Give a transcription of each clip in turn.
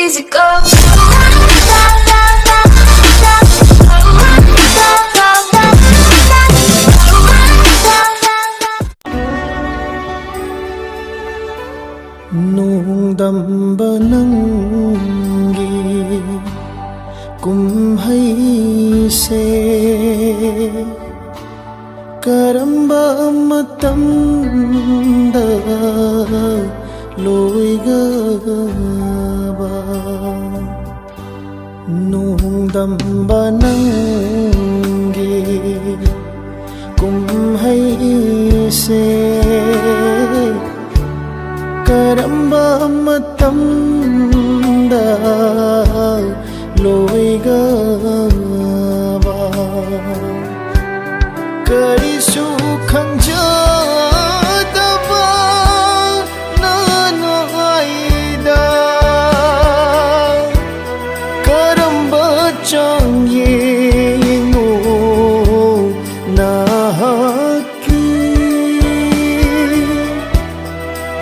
easy go. Nung damba nanggi kumhay se karamba matamda loigaba nung damba nanggi kumhay se karamba matamda loigaba karisu khangjadaba nanaida karamba changyengo nahaki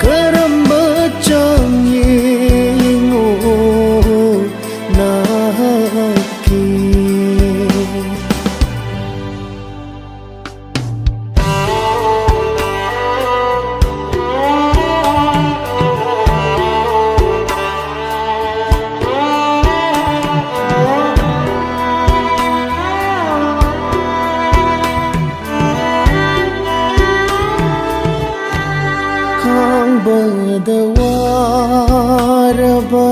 karamba changyengo nahaki badawaraba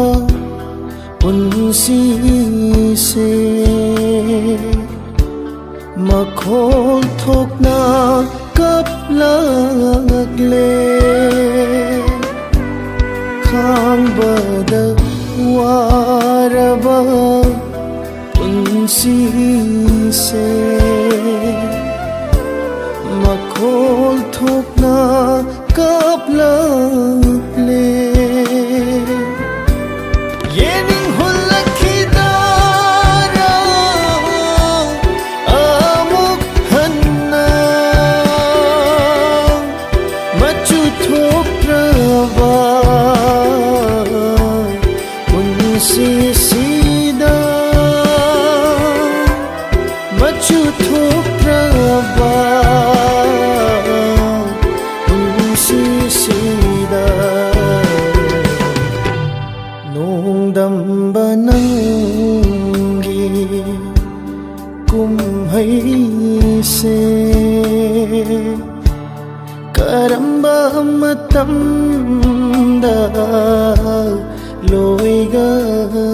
punsi se makhol thokna kaplagle khang badawaraba punsi se makhol thokna kaplagle yening hulakhidara amuk hanna machu thokraba unsi sida machu thokraba nung damba nanggi kumhay se karamba matamda loigaba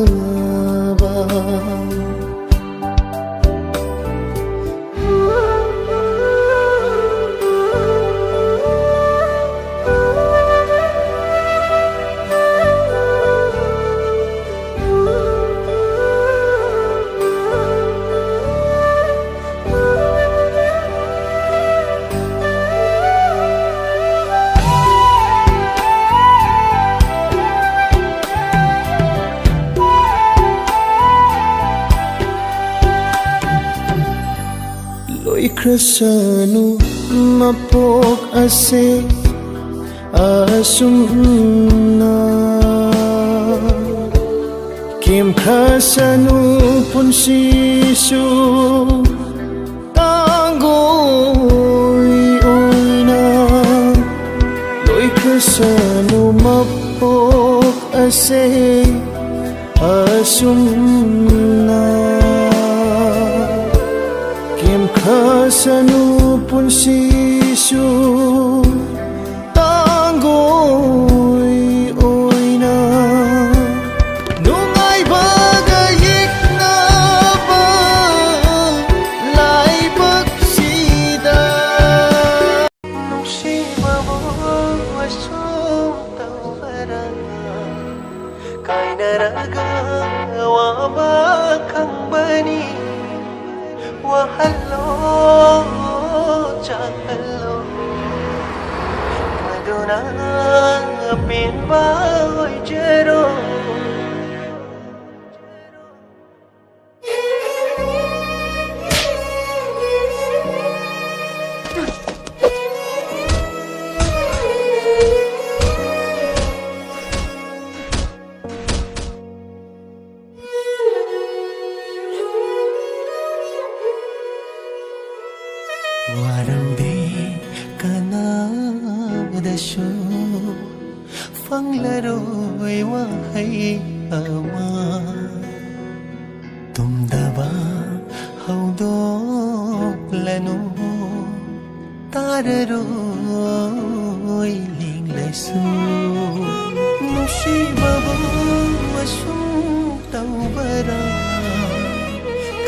Krasanu mapok ase asumna kim krasanu punsisu tangoy oina loy krasanu mapok ase asumna kasanu punsisu tangoy oina nungay bagayik na ba lai pagsida nung sima mo asum tawfaranga kay naragawa ba kang bani hello, hello. Maduna pinba jero. wahai ama tumdaba haudoklanu tararoi linglesu nusibabo asum taubara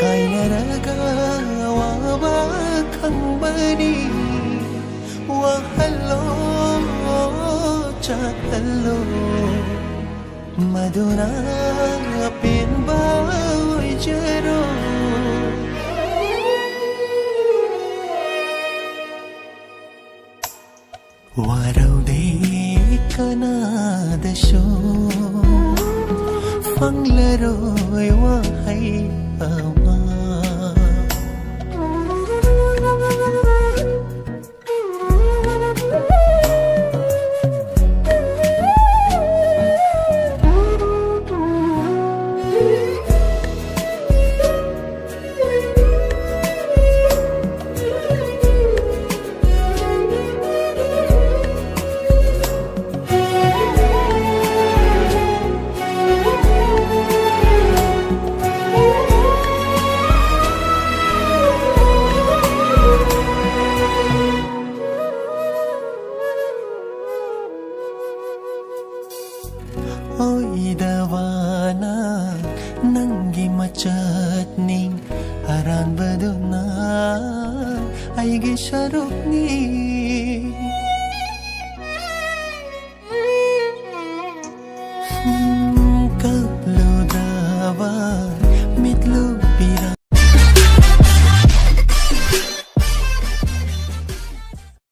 kainaraga waba khangbani wahallo chakhallo maduna pinba oijero waraude kanadasho fanglaroi wahai ama oidavana nangi machatning aranbaduna aigi sharukni kaplo dawa mitlo